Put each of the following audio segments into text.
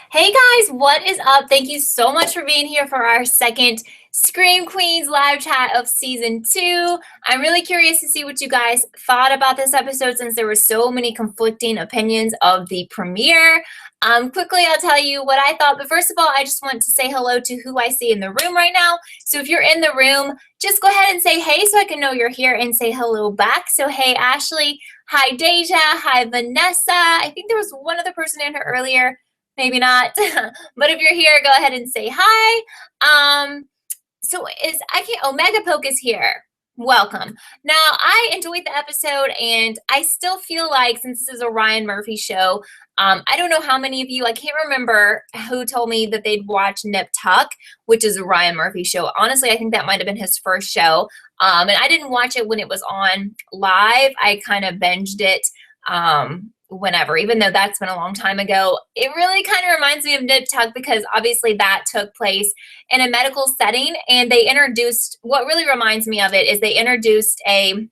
Hey guys, what is up? Thank you so much for being here for our second Scream Queens live chat of season 2. I'm really curious to see what you guys thought about this episode since there were so many conflicting opinions of the premiere. Quickly, I'll tell you what I thought, but first of all, I just want to say hello to who I see in the room right now. So if you're in the room, just go ahead and say hey so I can know you're here and say hello back. So hey, Ashley. Hi, Deja. Hi, Vanessa. I think there was one other person in here earlier. Maybe not. But if you're here, go ahead and say hi. Omega Poke is here. Welcome. Now, I enjoyed the episode, and I still feel like since this is a Ryan Murphy show, I don't know how many of you, I can't remember who told me that they'd watch Nip Tuck, which is a Ryan Murphy show. Honestly, I think that might have been his first show. And I didn't watch it when it was on live. I kind of binged it whenever, even though that's been a long time ago. It really kind of reminds me of Nip Tuck because obviously that took place in a medical setting, and they introduced, what really reminds me of it is they introduced a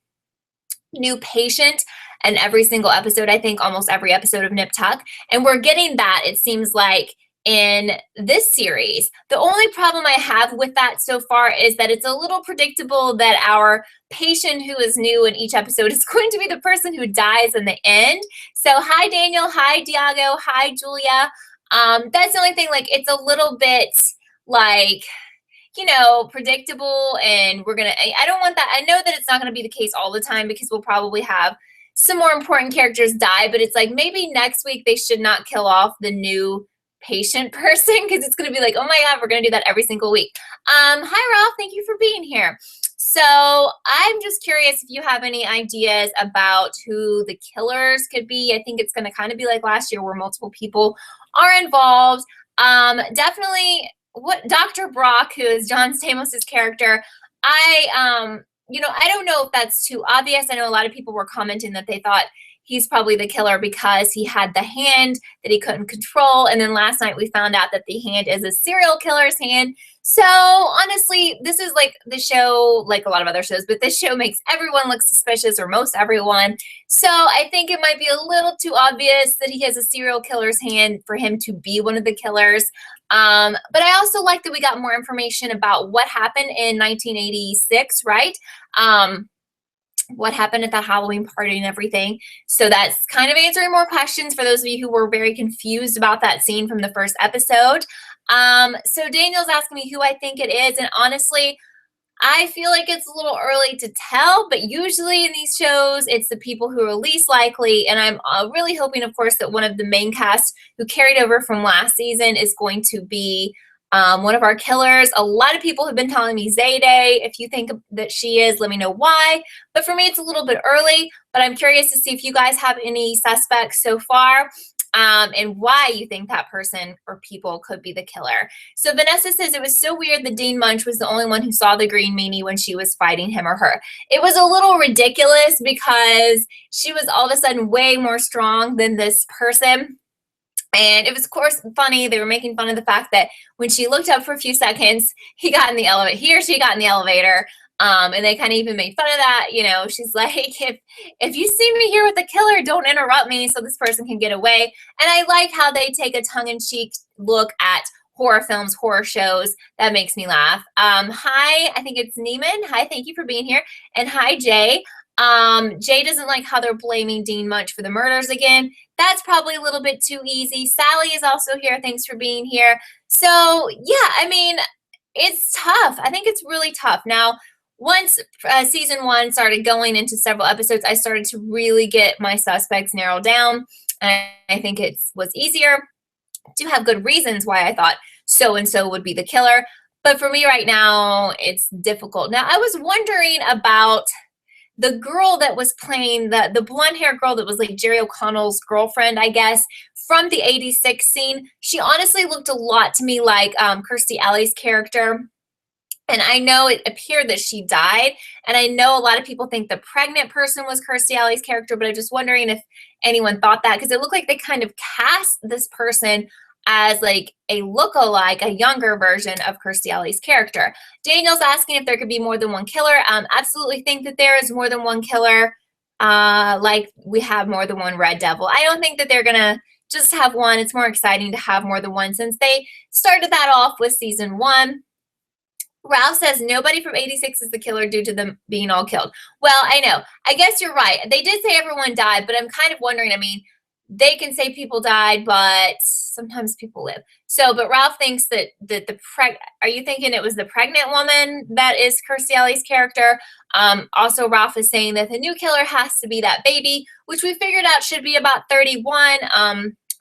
new patient in every single episode. I think almost every episode of Nip Tuck, and we're getting that, it seems like, in this series. The only problem I have with that so far is that it's a little predictable that our patient who is new in each episode is going to be the person who dies in the end. So hi, Daniel. Hi, Diago. Hi, Julia. That's the only thing, like, it's a little bit like, predictable, and I don't want that. I know that it's not going to be the case all the time because we'll probably have some more important characters die, but it's like maybe next week they should not kill off the new patient person because it's going to be like, oh my God, we're going to do that every single week. Hi, Ralph. Thank you for being here. So I'm just curious if you have any ideas about who the killers could be. I think it's going to kind of be like last year where multiple people are involved. Definitely what Dr. Brock, who is John Stamos's character, I don't know if that's too obvious. I know a lot of people were commenting that they thought he's probably the killer because he had the hand that he couldn't control. And then last night we found out that the hand is a serial killer's hand. So honestly, this is like the show, like a lot of other shows, but this show makes everyone look suspicious, or most everyone. So I think it might be a little too obvious that he has a serial killer's hand for him to be one of the killers. But I also like that we got more information about what happened in 1986, right? What happened at the Halloween party and everything. So that's kind of answering more questions for those of you who were very confused about that scene from the first episode. So Daniel's asking me who I think it is, and honestly, I feel like it's a little early to tell, but usually in these shows, it's the people who are least likely, and I'm really hoping, of course, that one of the main cast who carried over from last season is going to be one of our killers. A lot of people have been telling me Zayday. If you think that she is, let me know why. But for me, it's a little bit early, but I'm curious to see if you guys have any suspects so far. And why you think that person or people could be the killer. So Vanessa says it was so weird that Dean Munch was the only one who saw the green meanie when she was fighting him or her. It was a little ridiculous because she was all of a sudden way more strong than this person. And it was, of course, funny. They were making fun of the fact that when she looked up for a few seconds, he or she got in the elevator. And they kind of even made fun of that. She's like, if you see me here with a killer, don't interrupt me so this person can get away. And I like how they take a tongue-in-cheek look at horror films, horror shows. That makes me laugh. Hi, I think it's Neiman. Hi, thank you for being here. And hi, Jay. Jay doesn't like how they're blaming Dean Munch for the murders again. That's probably a little bit too easy. Sally is also here. Thanks for being here. So, yeah, I mean, it's tough. I think it's really tough. Now, once season 1 started going into several episodes, I started to really get my suspects narrowed down. And I think it was easier to have good reasons why I thought so-and-so would be the killer. But for me right now, it's difficult. Now, I was wondering about the girl that was playing, the blonde hair girl that was like Jerry O'Connell's girlfriend, I guess, from the 86 scene. She honestly looked a lot to me like Kirstie Alley's character. And I know it appeared that she died. And I know a lot of people think the pregnant person was Kirstie Alley's character, but I'm just wondering if anyone thought that, because it looked like they kind of cast this person as like a look-alike, a younger version of Kirstie Alley's character. Daniel's asking if there could be more than one killer. Absolutely think that there is more than one killer, like we have more than one Red Devil. I don't think that they're going to just have one. It's more exciting to have more than one since they started that off with season 1. Ralph says nobody from 86 is the killer due to them being all killed. Well, I know. I guess you're right. They did say everyone died, but I'm kind of wondering, I mean, they can say people died, but sometimes people live. So, but Ralph thinks that are you thinking it was the pregnant woman that is Kirstie Alley's character? Also, Ralph is saying that the new killer has to be that baby, which we figured out should be about 31.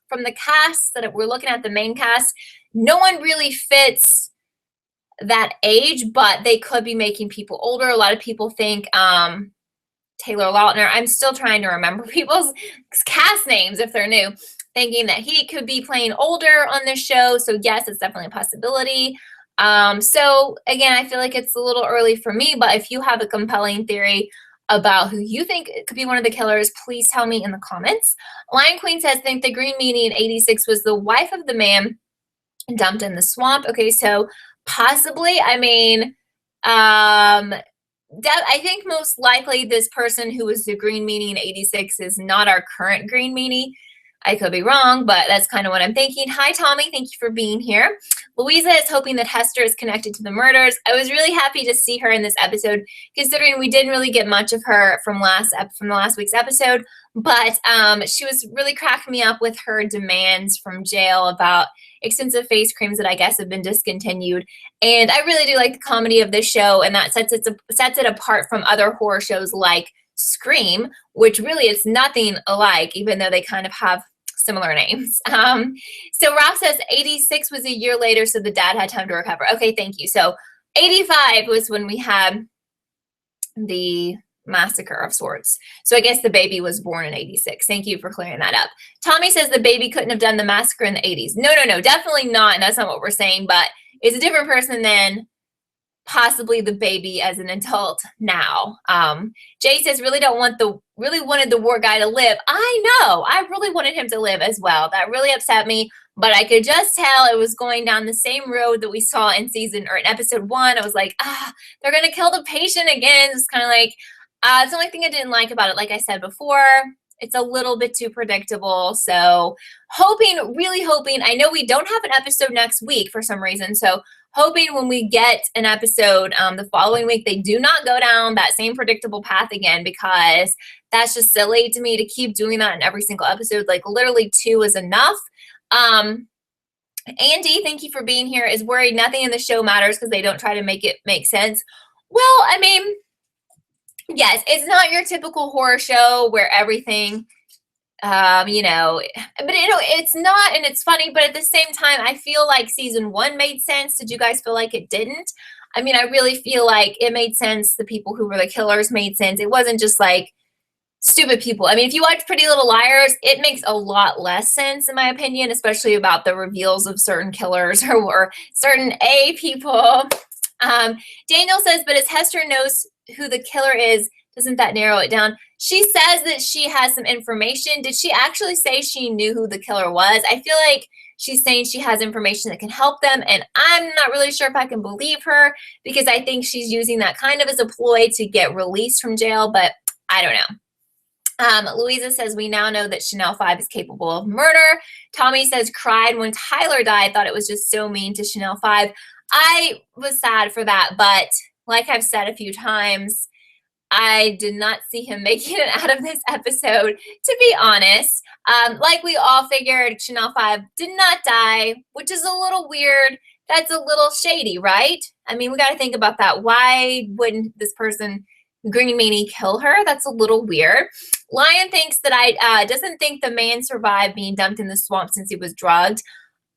From the cast that we're looking at, the main cast, no one really fits that age, but they could be making people older. A lot of people think Taylor Lautner, I'm still trying to remember people's cast names if they're new, thinking that he could be playing older on this show. So yes, it's definitely a possibility. So again, I feel like it's a little early for me, but if you have a compelling theory about who you think could be one of the killers, please tell me in the comments. Lion Queen says, think the Green Meanie in 86 was the wife of the man dumped in the swamp. Okay, so possibly, I mean, I think most likely this person who was the Green Meanie in 86 is not our current Green Meanie. I could be wrong, but that's kind of what I'm thinking. Hi, Tommy. Thank you for being here. Louisa is hoping that Hester is connected to the murders. I was really happy to see her in this episode, considering we didn't really get much of her from the last week's episode. But she was really cracking me up with her demands from jail about extensive face creams that I guess have been discontinued. And I really do like the comedy of this show, and that sets it apart from other horror shows like Scream, which really is nothing alike, even though they kind of have similar names. So Ralph says 86 was a year later, so the dad had time to recover. Okay, thank you. So 85 was when we had the massacre of sorts. So I guess the baby was born in 86. Thank you for clearing that up. Tommy says the baby couldn't have done the massacre in the 80s. No, definitely not. And that's not what we're saying, but it's a different person than possibly the baby as an adult now. Jay says, really wanted the war guy to live. I know. I really wanted him to live as well. That really upset me, but I could just tell it was going down the same road that we saw in episode 1. I was like, they're going to kill the patient again. It's kind of like, it's the only thing I didn't like about it. Like I said before, it's a little bit too predictable. So really hoping, I know we don't have an episode next week for some reason. So hoping when we get an episode the following week, they do not go down that same predictable path again, because that's just silly to me to keep doing that in every single episode. Like literally 2 is enough. Andy, thank you for being here, is worried nothing in the show matters because they don't try to make it make sense. Well, I mean, yes, it's not your typical horror show where everything, but it's not, and it's funny, but at the same time, I feel like season 1 made sense. Did you guys feel like it didn't? I mean, I really feel like it made sense. The people who were the killers made sense. It wasn't just like stupid people. I mean, if you watch Pretty Little Liars, it makes a lot less sense, in my opinion, especially about the reveals of certain killers or certain people. Daniel says, but as Hester knows who the killer is, doesn't that narrow it down? She says that she has some information. Did she actually say she knew who the killer was? I feel like she's saying she has information that can help them, and I'm not really sure if I can believe her, because I think she's using that kind of as a ploy to get released from jail, but I don't know. Louisa says, we now know that Chanel 5 is capable of murder. Tommy says, cried when Tyler died, thought it was just so mean to Chanel 5. I was sad for that, but like I've said a few times, I did not see him making it out of this episode, to be honest. Like we all figured, Chanel 5 did not die, which is a little weird. That's a little shady, right? I mean, we got to think about that. Why wouldn't this person, Green Meanie, kill her? That's a little weird. Lion thinks that doesn't think the man survived being dumped in the swamp since he was drugged.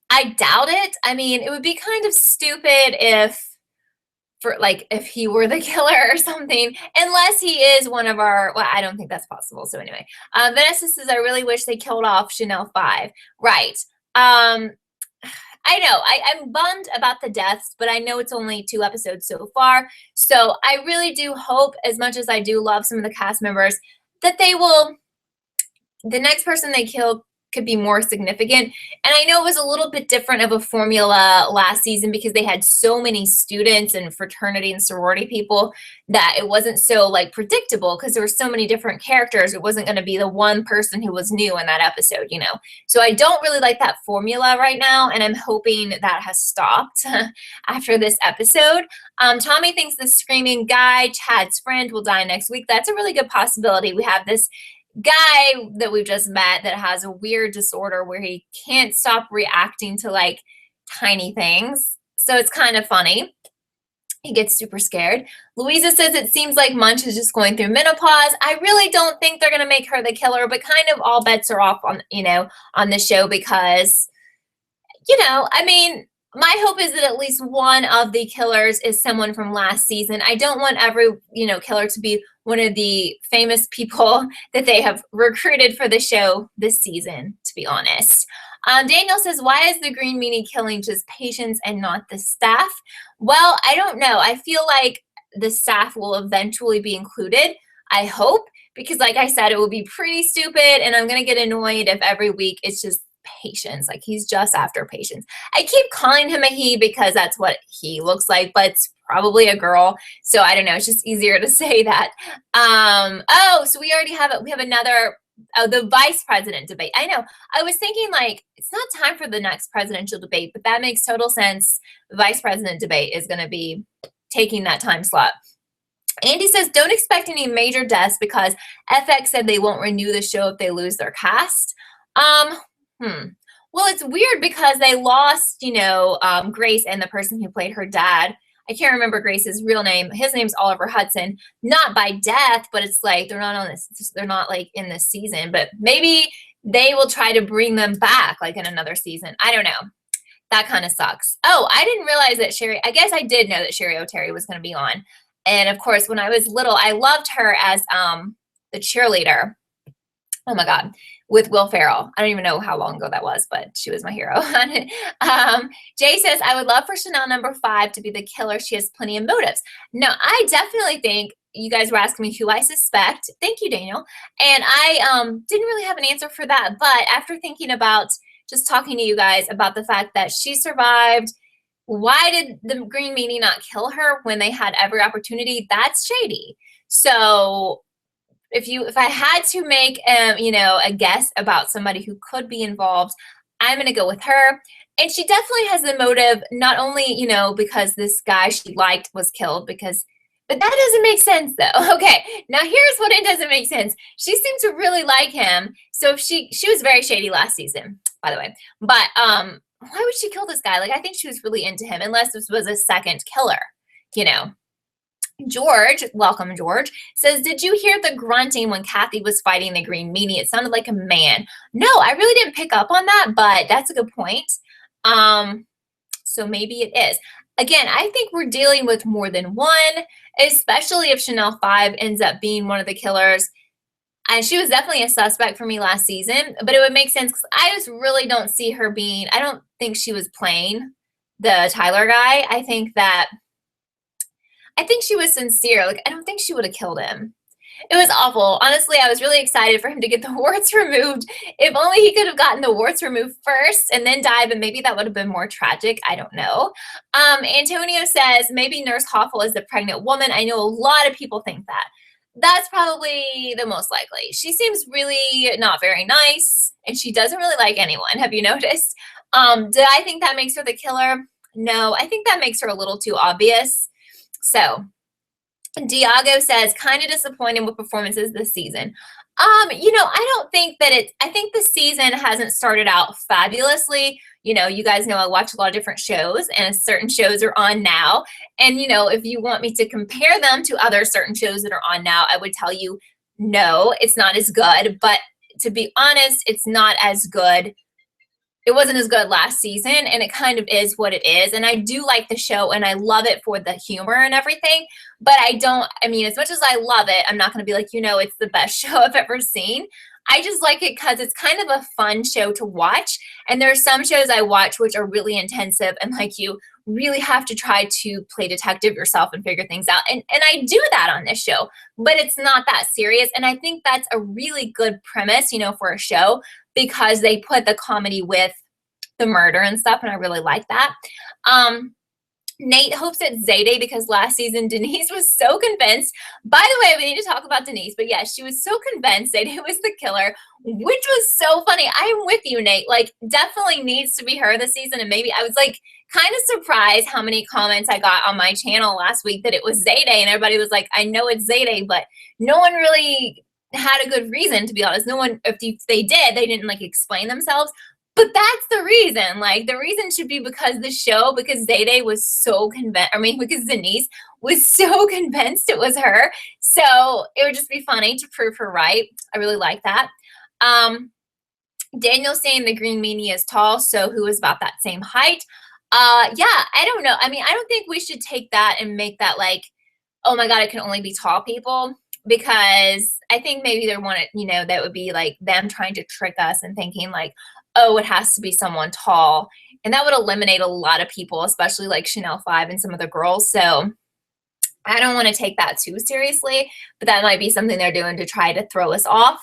I doubt it. I mean, it would be kind of stupid if he were the killer or something, unless he is one of our, well, I don't think that's possible. So anyway, Vanessa says, I really wish they killed off Chanel 5. Right. I know, I'm bummed about the deaths, but I know it's only 2 episodes so far. So I really do hope, as much as I do love some of the cast members, that the next person they kill could be more significant. And I know it was a little bit different of a formula last season because they had so many students and fraternity and sorority people that it wasn't so like predictable because there were so many different characters. It wasn't going to be the one person who was new in that episode, you know. So I don't really like that formula right now, and I'm hoping that has stopped after this episode. Tommy thinks the screaming guy, Chad's friend, will die next week. That's a really good possibility. We have this guy that we've just met that has a weird disorder where he can't stop reacting to like tiny things. So it's kind of funny. He gets super scared. Louisa says it seems like Munch is just going through menopause. I really don't think they're going to make her the killer, but kind of all bets are off on, you know, on the show because, you know, I mean, my hope is that at least one of the killers is someone from last season. I don't want every, you know, killer to be one of the famous people that they have recruited for the show this season, to be honest. Daniel says, why is the green meanie killing just patients and not the staff? Well, I don't know. I feel like the staff will eventually be included. I hope, because like I said, it will be pretty stupid and I'm going to get annoyed if every week it's just Patience. Like he's just after Patience. I keep calling him a he because that's what he looks like, but it's probably a girl. So I don't know. It's just easier to say that. Oh, so we already have it. We have another, the vice president debate. I know. I was thinking like, it's not time for the next presidential debate, but that makes total sense. The vice president debate is going to be taking that time slot. Andy says, don't expect any major deaths because FX said they won't renew the show if they lose their cast. Well, it's weird because they lost, you know, Grace and the person who played her dad. I can't remember Grace's real name. His name's Oliver Hudson. Not by death, but it's like they're not on this. They're not like in this season. But maybe they will try to bring them back like in another season. I don't know. That kind of sucks. Oh, I didn't realize that Sherry. I guess I did know that Sherry O'Terry was going to be on. And of course, when I was little, I loved her as the cheerleader. Oh my God, with Will Ferrell. I don't even know how long ago that was, but she was my hero. Jay says, I would love for Chanel number 5 to be the killer. She has plenty of motives. No, I definitely think, you guys were asking me who I suspect. Thank you, Daniel. And I didn't really have an answer for that, but after thinking about just talking to you guys about the fact that she survived, why did the Green Meanie not kill her when they had every opportunity? That's shady. So if I had to make you know, a guess about somebody who could be involved, I'm gonna go with her. And she definitely has the motive, not only, you know, because this guy she liked was killed, but that doesn't make sense though. Okay, now here's what it doesn't make sense. She seemed to really like him. So if she was very shady last season, by the way. But why would she kill this guy? Like, I think she was really into him, unless this was a second killer, you know. George, welcome George, says, did you hear the grunting when Kathy was fighting the Green Meanie? It sounded like a man. No, I really didn't pick up on that, but that's a good point. So maybe it is. Again, I think we're dealing with more than one, especially if Chanel 5 ends up being one of the killers. And she was definitely a suspect for me last season, but it would make sense because I just really don't see her being, I don't think she was playing the Tyler guy. I think she was sincere. Like, I don't think she would have killed him. It was awful. Honestly, I was really excited for him to get the warts removed. If only he could have gotten the warts removed first and then died, but maybe that would have been more tragic. I don't know. Antonio says, maybe Nurse Hoffel is the pregnant woman. I know a lot of people think that. That's probably the most likely. She seems really not very nice, and she doesn't really like anyone. Have you noticed? Did I think that makes her the killer? No, I think that makes her a little too obvious. So, Diago says, kind of disappointed with performances this season. You know, I don't think that I think the season hasn't started out fabulously. You know, you guys know I watch a lot of different shows, and certain shows are on now. And, you know, if you want me to compare them to other certain shows that are on now, I would tell you, no, it's not as good. But to be honest, it's not as good. It wasn't as good last season, and it kind of is what it is. And I do like the show, and I love it for the humor and everything. But I mean, as much as I love it, I'm not going to be like, you know, it's the best show I've ever seen. I just like it because it's kind of a fun show to watch. And there are some shows I watch which are really intensive, and like you really have to try to play detective yourself and figure things out. And I do that on this show, but it's not that serious. And I think that's a really good premise, you know, for a show, because they put the comedy with the murder and stuff, and I really like that. Nate hopes it's Zayday because last season Denise was so convinced. By the way, we need to talk about Denise, but yeah, she was so convinced Zayday was the killer, which was so funny. I'm with you, Nate. Like, definitely needs to be her this season. And maybe I was like kind of surprised how many comments I got on my channel last week that it was Zayday, and everybody was like, I know it's Zayday, but no one really had a good reason, to be honest. No one, if they did, they didn't like explain themselves. But that's the reason. Like, the reason should be because because Zayday was so convinced, because Denise was so convinced it was her. So it would just be funny to prove her right. I really like that. Daniel's saying the green meanie is tall, so who is about that same height? Yeah, I don't know. I don't think we should take that and make that like, oh my God, it can only be tall people, because I think maybe they want it, that would be like them trying to trick us and thinking like, oh, it has to be someone tall. And that would eliminate a lot of people, especially like Chanel 5 and some of the girls. So I don't want to take that too seriously, but that might be something they're doing to try to throw us off.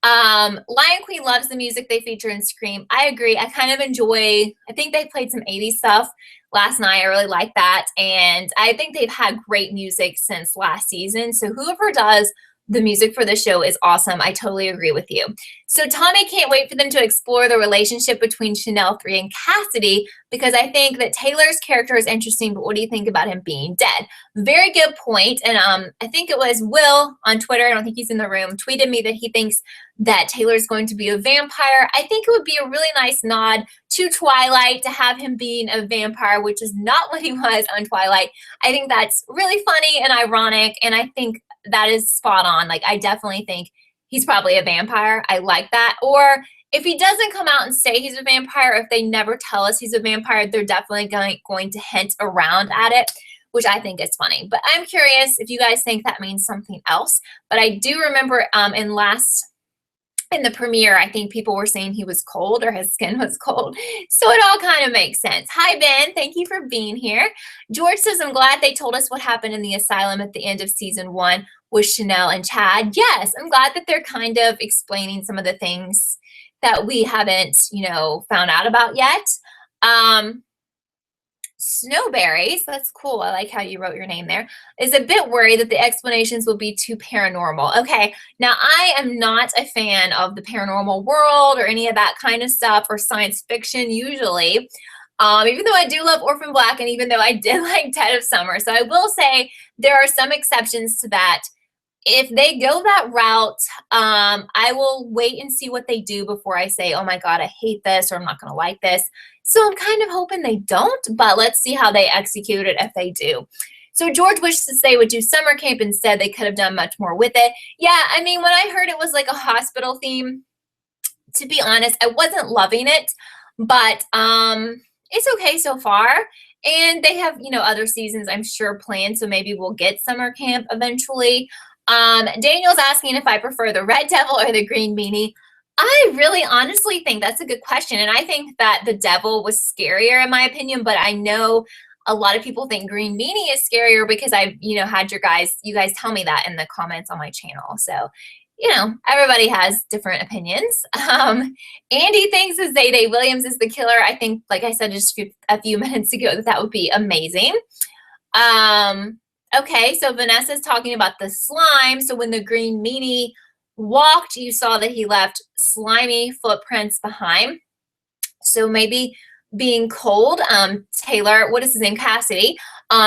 Lion Queen loves the music they feature in Scream. I agree. I kind of enjoy, I think they played some 80s stuff last night. I really like that. And I think they've had great music since last season. So whoever does the music for the show is awesome. I totally agree with you. So Tommy can't wait for them to explore the relationship between Chanel 3 and Cassidy, because I think that Taylor's character is interesting, but what do you think about him being dead? Very good point. And I think it was Will on Twitter, I don't think he's in the room, tweeted me that he thinks that Taylor's going to be a vampire. I think it would be a really nice nod to Twilight to have him being a vampire, which is not what he was on Twilight. I think that's really funny and ironic, and I think that is spot on. Like, I definitely think he's probably a vampire. I like that. Or if he doesn't come out and say he's a vampire, if they never tell us he's a vampire, they're definitely going to hint around at it, which I think is funny. But I'm curious if you guys think that means something else. But I do remember in the premiere, I think people were saying he was cold or his skin was cold. So it all kind of makes sense. Hi, Ben. Thank you for being here. George says, I'm glad they told us what happened in the asylum at the end of season 1 with Chanel and Chad. Yes, I'm glad that they're kind of explaining some of the things that we haven't, found out about yet. Snowberries, that's cool. I like how you wrote your name there, is a bit worried that the explanations will be too paranormal. Okay, now I am not a fan of the paranormal world or any of that kind of stuff, or science fiction usually, even though I do love Orphan Black, and even though I did like Dead of Summer. So I will say there are some exceptions to that. If they go that route, I will wait and see what they do before I say, oh my God, I hate this, or I'm not going to like this. So I'm kind of hoping they don't, but let's see how they execute it if they do. So George wishes they would do summer camp instead. They could have done much more with it. Yeah, when I heard it was like a hospital theme, to be honest, I wasn't loving it, but it's okay so far. And they have, other seasons I'm sure planned, so maybe we'll get summer camp eventually. Daniel's asking if I prefer the red devil or the green meanie. I really honestly think that's a good question. And I think that the devil was scarier in my opinion, but I know a lot of people think green meanie is scarier because I've, had you guys tell me that in the comments on my channel. So, everybody has different opinions. Andy thinks that Zayday Williams is the killer. I think, like I said just a few minutes ago, that would be amazing. Okay, so Vanessa's talking about the slime. So when the green meanie walked, you saw that he left slimy footprints behind. So maybe being cold, Taylor, what is his name? Cassidy.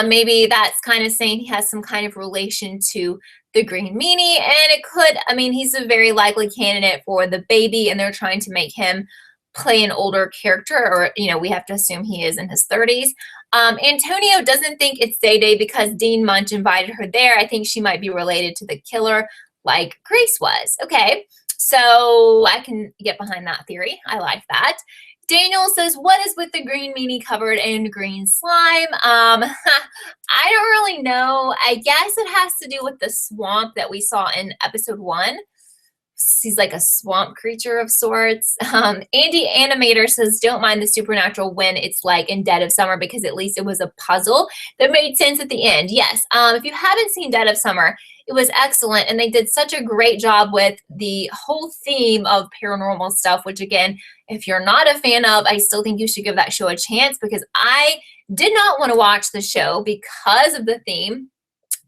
Maybe that's kind of saying he has some kind of relation to the green meanie, and it could, he's a very likely candidate for the baby, and they're trying to make him play an older character, or, we have to assume he is in his 30s. Antonio doesn't think it's Zayday because Dean Munch invited her there. I think she might be related to the killer, like Grace was. Okay, so I can get behind that theory. I like that. Daniel says, what is with the green meanie covered in green slime? I don't really know. I guess it has to do with the swamp that we saw in episode 1. He's like a swamp creature of sorts. Andy Animator says, don't mind the supernatural when it's like in Dead of Summer, because at least it was a puzzle that made sense at the end. Yes, if you haven't seen Dead of Summer, It was excellent, and they did such a great job with the whole theme of paranormal stuff, which again, if you're not a fan of, I still think you should give that show a chance, because I did not want to watch the show because of the theme.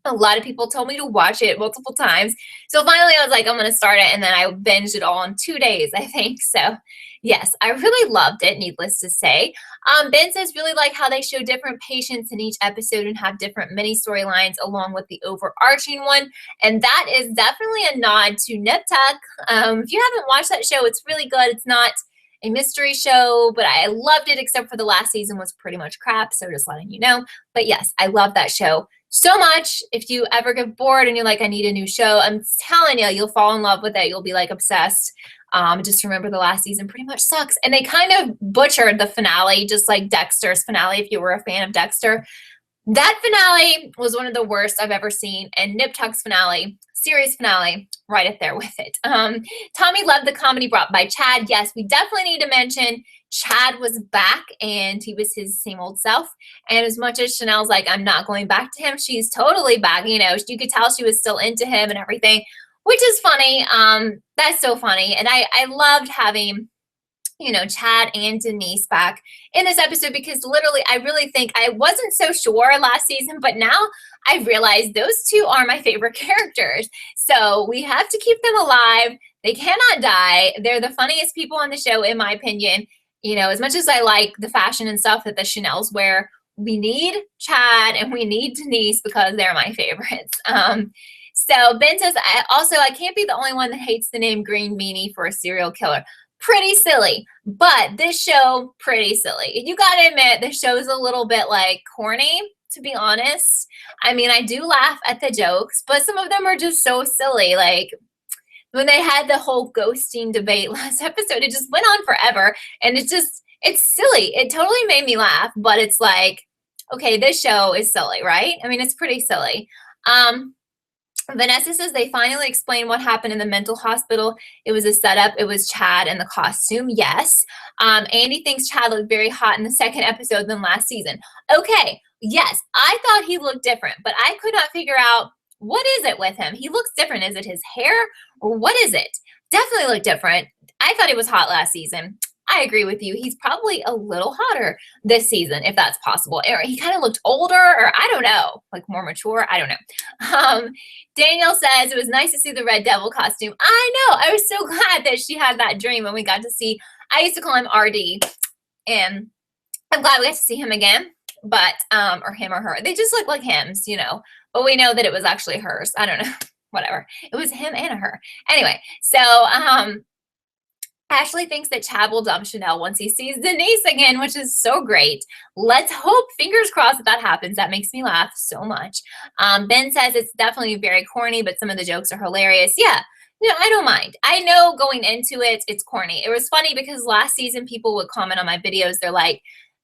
A lot of people told me to watch it multiple times. So finally I was like, I'm going to start it. And then I binged it all in 2 days, I think. So yes, I really loved it, needless to say. Ben says really like how they show different patients in each episode and have different mini storylines along with the overarching one. And that is definitely a nod to Nip Tuck. If you haven't watched that show, it's really good. It's not a mystery show, but I loved it, except for the last season was pretty much crap. So just letting you know. But yes, I love that show so much. If you ever get bored and you're like, I need a new show, I'm telling you, you'll fall in love with it. You'll be like obsessed. Just remember the last season pretty much sucks. And they kind of butchered the finale, just like Dexter's finale, if you were a fan of Dexter. That finale was one of the worst I've ever seen. And Nip Tuck's finale, series finale, right up there with it. Tommy loved the comedy brought by Chad. Yes, we definitely need to mention Chad was back and he was his same old self. And as much as Chanel's like, I'm not going back to him, she's totally back. You know, you could tell she was still into him and everything, which is funny. That's so funny. And I loved having, you know, Chad and Denise back in this episode, because literally I really think I wasn't so sure last season, but now I realized those two are my favorite characters. So we have to keep them alive. They cannot die. They're the funniest people on the show, in my opinion. You know, as much as I like the fashion and stuff that the Chanels wear, we need Chad and we need Denise because they're my favorites. So Ben says, I can't be the only one that hates the name Green Meanie for a serial killer. Pretty silly, but this show, pretty silly. You gotta admit, the show's a little bit like corny, to be honest. I mean, I do laugh at the jokes, but some of them are just so silly. Like when they had the whole ghosting debate last episode, it just went on forever. And it's silly. It totally made me laugh, but it's like, okay, this show is silly, right? I mean, it's pretty silly. Vanessa says they finally explained what happened in the mental hospital. It was a setup. It was Chad and the costume. Yes. Andy thinks Chad looked very hot in the second episode than last season. Okay. Yes. I thought he looked different, but I could not figure out what is it with him. He looks different. Is it his hair or what is it? Definitely looked different. I thought he was hot last season. I agree with you. He's probably a little hotter this season, if that's possible. Or he kind of looked older, or I don't know, like more mature. I don't know. Danielle says it was nice to see the Red Devil costume. I know. I was so glad that she had that dream and we got to see. I used to call him RD, and I'm glad we got to see him again. But or him or her. They just look like hymns, you know. But we know that it was actually hers. I don't know. Whatever. It was him and a her. Anyway, so Ashley thinks that Chad will dump Chanel once he sees Denise again, which is so great. Let's hope, fingers crossed, that happens. That makes me laugh so much. Ben says it's definitely very corny, but some of the jokes are hilarious. Yeah, you know, I don't mind. I know going into it, it's corny. It was funny because last season people would comment on my videos. They're like,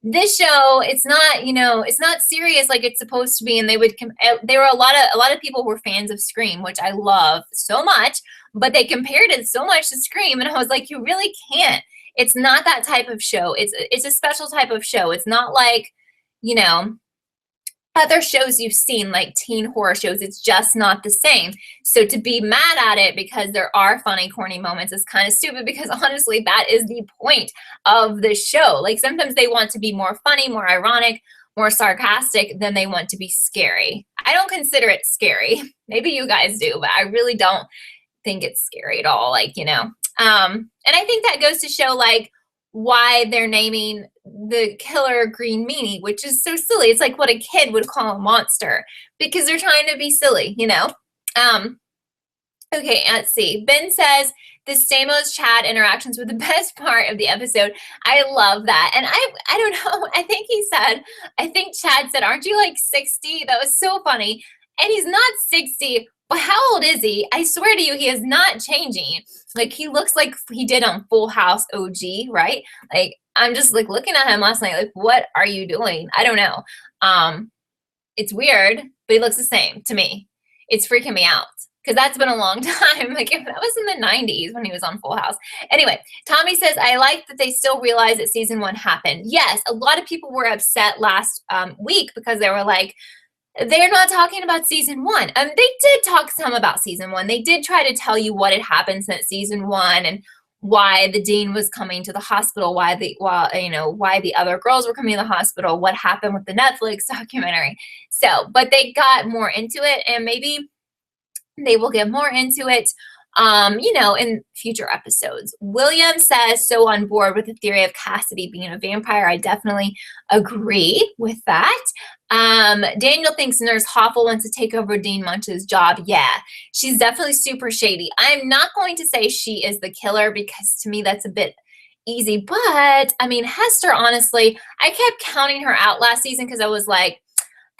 this show, it's not, you know, it's not serious like it's supposed to be. And they would, there were a lot of people were fans of Scream, which I love so much, but they compared it so much to Scream. And I was like, you really can't. It's not that type of show. It's a special type of show. It's not like, you know, other shows you've seen, like teen horror shows. It's just not the same. So to be mad at it because there are funny, corny moments is kind of stupid, because honestly, that is the point of the show. Like sometimes they want to be more funny, more ironic, more sarcastic than they want to be scary. I don't consider it scary. Maybe you guys do, but I really don't think it's scary at all. Like, you know, and I think that goes to show like why they're naming the killer Green Meanie, which is so silly. It's like what a kid would call a monster, because they're trying to be silly, you know? Okay, let's see. Ben says the Stamos Chad interactions were the best part of the episode. I love that. And I don't know, I think Chad said, aren't you like 60? That was so funny. And he's not 60, but how old is he? I swear to you, he is not changing. Like, he looks like he did on Full House OG, right? Like, I'm just like looking at him last night, like, what are you doing? I don't know. It's weird, but he looks the same to me. It's freaking me out, because that's been a long time. Like, if that was in the 90s when he was on Full House. Anyway, Tommy says, I like that they still realize that season 1 happened. Yes, a lot of people were upset last week because they were like, They're not talking about season 1. They did talk some about season 1. They did try to tell you what had happened since season 1 and why the dean was coming to the hospital, why the other girls were coming to the hospital, what happened with the Netflix documentary. So, but they got more into it, and maybe they will get more into it, in future episodes. William says, so on board with the theory of Cassidy being a vampire. I definitely agree with that. Daniel thinks Nurse Hoffel wants to take over Dean Munch's job. Yeah, she's definitely super shady. I'm not going to say she is the killer because to me that's a bit easy. But, I mean, Hester, honestly, I kept counting her out last season because I was like,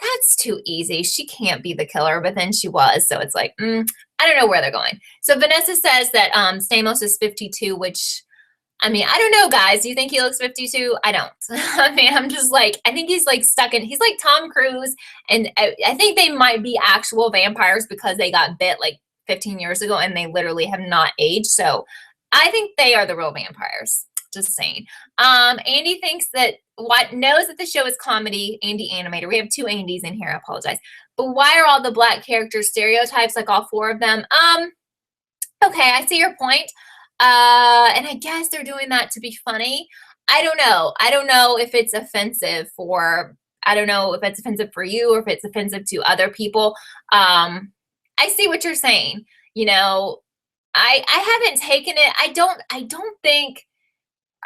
that's too easy. She can't be the killer, but then she was. So it's like, I don't know where they're going. So Vanessa says that Stamos is 52, which, I mean, I don't know, guys. Do you think he looks 52? I don't. I mean, I'm just like, I think he's like he's like Tom Cruise. And I think they might be actual vampires because they got bit like 15 years ago and they literally have not aged. So I think they are the real vampires. Just saying. Andy thinks that knows that the show is comedy. Andy Animator. We have 2 Andys in here. I apologize. But why are all the black characters stereotypes, like all 4 of them? Okay, I see your point. And I guess they're doing that to be funny. I don't know. I don't know if it's offensive I don't know if it's offensive for you or if it's offensive to other people. I see what you're saying. I haven't taken it. I don't think,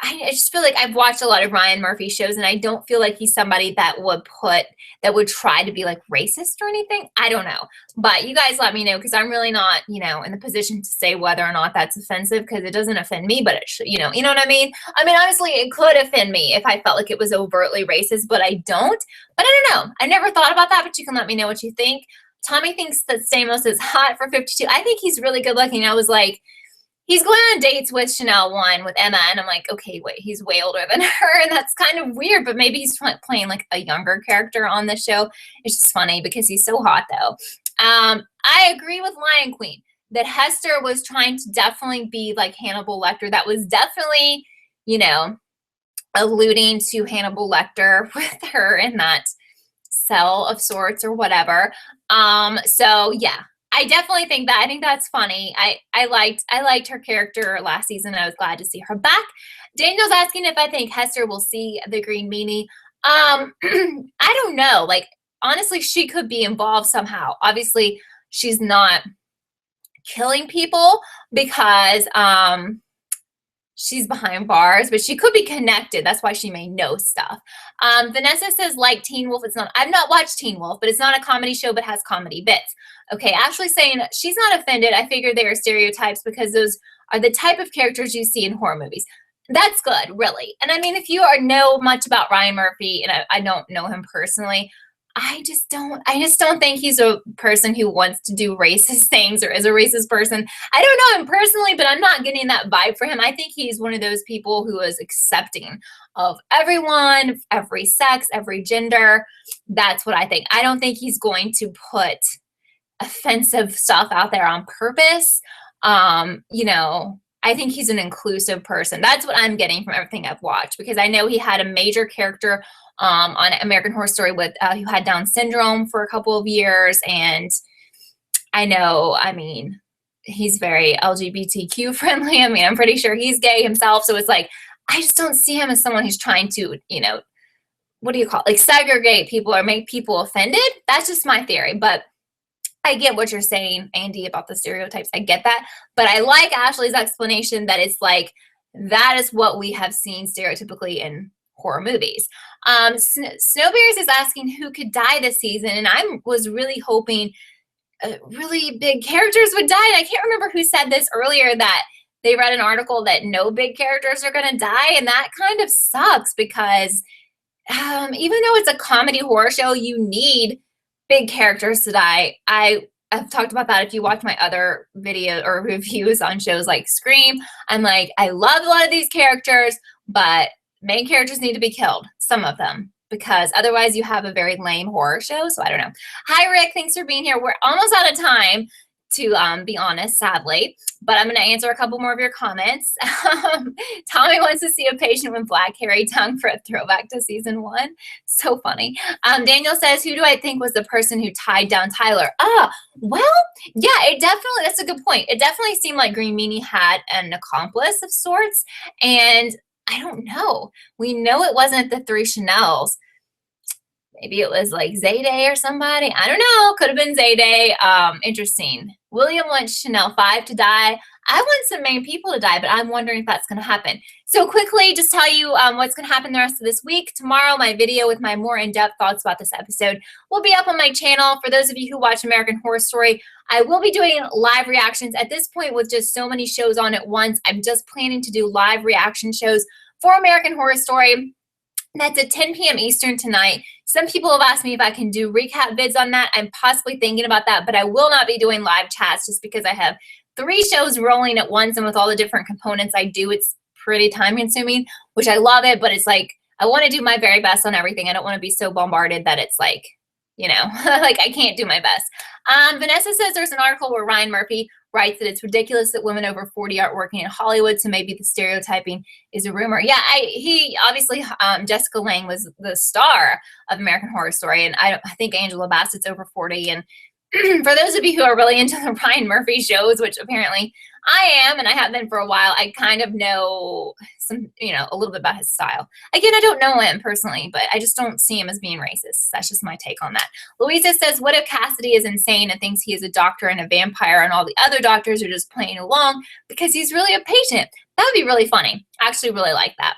I just feel like I've watched a lot of Ryan Murphy shows and I don't feel like he's somebody that would try to be like racist or anything. I don't know. But you guys let me know because I'm really not, in the position to say whether or not that's offensive because it doesn't offend me, but it should, you know what I mean? I mean, honestly, it could offend me if I felt like it was overtly racist, but I don't. But I don't know. I never thought about that, but you can let me know what you think. Tommy thinks that Stamos is hot for 52. I think he's really good looking. I was like, he's going on dates with Chanel One with Emma, and I'm like, okay, wait, he's way older than her, and that's kind of weird, but maybe he's playing like a younger character on the show. It's just funny because he's so hot, though. I agree with Lion Queen that Hester was trying to definitely be like Hannibal Lecter. That was definitely, alluding to Hannibal Lecter with her in that cell of sorts or whatever. So yeah, I definitely think that. I think that's funny. I liked her character last season. I was glad to see her back. Daniel's asking if I think Hester will see the Green Meanie. I don't know. Like, honestly, she could be involved somehow. Obviously, she's not killing people because she's behind bars, but she could be connected. That's why she may know stuff. Vanessa says, like Teen Wolf, I've not watched Teen Wolf, but it's not a comedy show, but has comedy bits. Okay, Ashley's saying she's not offended. I figured they are stereotypes because those are the type of characters you see in horror movies. That's good, really. And I mean, if you know much about Ryan Murphy, and I don't know him personally, I just don't think he's a person who wants to do racist things or is a racist person. I don't know him personally, but I'm not getting that vibe for him. I think he's one of those people who is accepting of everyone, every sex, every gender. That's what I think. I don't think he's going to put offensive stuff out there on purpose. I think he's an inclusive person. That's what I'm getting from everything I've watched, because I know he had a major character on American Horror Story with who had Down syndrome for a couple of years, and I know, he's very LGBTQ friendly. I mean, I'm pretty sure he's gay himself, so it's like I just don't see him as someone who's trying to, what do you call it? Like segregate people or make people offended. That's just my theory, but I get what you're saying, Andy, about the stereotypes. I get that. But I like Ashley's explanation that it's like, that is what we have seen stereotypically in horror movies. Snowbears is asking who could die this season. And I was really hoping really big characters would die. And I can't remember who said this earlier, that they read an article that no big characters are going to die. And that kind of sucks because even though it's a comedy horror show, you need big characters to die. I've talked about that if you watch my other video or reviews on shows like Scream. I'm like, I love a lot of these characters, but main characters need to be killed, some of them, because otherwise you have a very lame horror show. So I don't know. Hi, Rick. Thanks for being here. We're almost out of time. to be honest, sadly. But I'm going to answer a couple more of your comments. Tommy wants to see a patient with black hairy tongue for a throwback to season 1. So funny. Daniel says, who do I think was the person who tied down Tyler? Well, yeah, that's a good point. It definitely seemed like Green Meanie had an accomplice of sorts. And I don't know. We know it wasn't the 3 Chanels. Maybe it was like Zayday or somebody. I don't know. Could have been Zayday. Interesting. William wants Chanel 5 to die. I want some main people to die, but I'm wondering if that's going to happen. So quickly, just tell you what's going to happen the rest of this week. Tomorrow, my video with my more in-depth thoughts about this episode will be up on my channel. For those of you who watch American Horror Story, I will be doing live reactions. At this point, with just so many shows on at once, I'm just planning to do live reaction shows for American Horror Story. That's at 10 p.m. Eastern tonight. Some people have asked me if I can do recap vids on that. I'm possibly thinking about that, but I will not be doing live chats just because I have 3 shows rolling at once, and with all the different components I do, it's pretty time consuming, which I love it, but it's like I want to do my very best on everything. I don't want to be so bombarded that it's like, you know, like I can't do my best. Vanessa says there's an article where Ryan Murphy writes that it's ridiculous that women over 40 aren't working in Hollywood, so maybe the stereotyping is a rumor. Yeah, he obviously, Jessica Lange was the star of American Horror Story, and I think Angela Bassett's over 40, and for those of you who are really into the Ryan Murphy shows, which apparently I am, and I have been for a while, I kind of know some, a little bit about his style. Again, I don't know him personally, but I just don't see him as being racist. That's just my take on that. Louisa says, what if Cassidy is insane and thinks he is a doctor and a vampire and all the other doctors are just playing along because he's really a patient? That would be really funny. I actually really like that.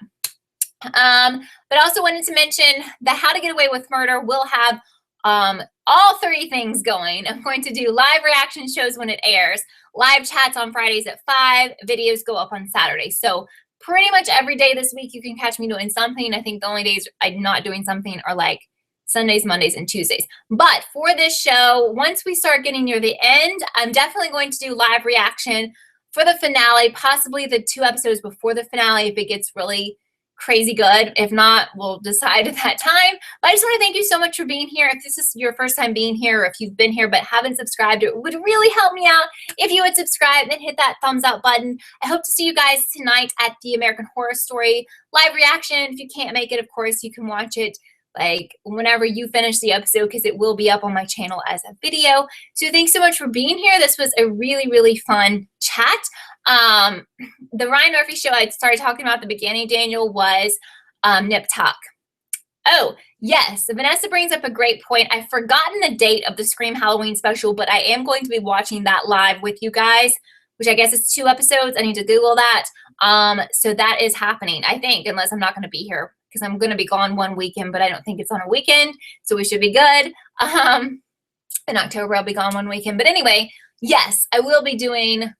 But I also wanted to mention that How to Get Away with Murder will have all 3 things going. I'm going to do live reaction shows when it airs, live chats on Fridays at 5, videos go up on Saturdays. So pretty much every day this week you can catch me doing something. I think the only days I'm not doing something are like Sundays, Mondays, and Tuesdays. But for this show, once we start getting near the end, I'm definitely going to do live reaction for the finale, possibly the 2 episodes before the finale if it gets really crazy good. If not, we'll decide at that time. But I just want to thank you so much for being here. If this is your first time being here, or if you've been here but haven't subscribed, it would really help me out if you would subscribe and hit that thumbs up button. I hope to see you guys tonight at the American Horror Story live reaction. If you can't make it, of course, you can watch it like whenever you finish the episode, because it will be up on my channel as a video. So thanks so much for being here. This was a really, really fun chat. The Ryan Murphy show I started talking about at the beginning, Daniel, was Nip Tuck. Oh, yes. Vanessa brings up a great point. I've forgotten the date of the Scream Halloween special, but I am going to be watching that live with you guys, which I guess is 2 episodes. I need to Google that. So that is happening, I think, unless I'm not going to be here, because I'm going to be gone one weekend, but I don't think it's on a weekend, so we should be good. In October, I'll be gone one weekend. But anyway, yes, I will be doing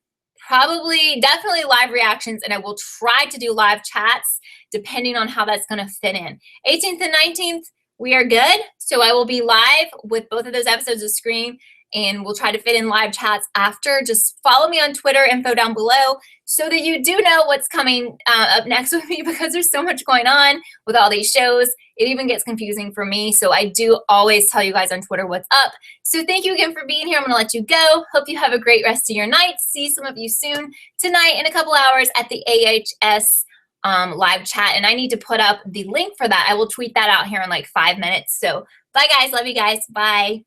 definitely live reactions, and I will try to do live chats depending on how that's going to fit in. 18th and 19th, we are good. So I will be live with both of those episodes of Scream, and we'll try to fit in live chats after. Just follow me on Twitter, info down below, so that you do know what's coming up next with me, because there's so much going on with all these shows. It even gets confusing for me. So I do always tell you guys on Twitter what's up. So thank you again for being here. I'm going to let you go. Hope you have a great rest of your night. See some of you soon tonight in a couple hours at the AHS live chat. And I need to put up the link for that. I will tweet that out here in like 5 minutes. So bye, guys. Love you guys. Bye.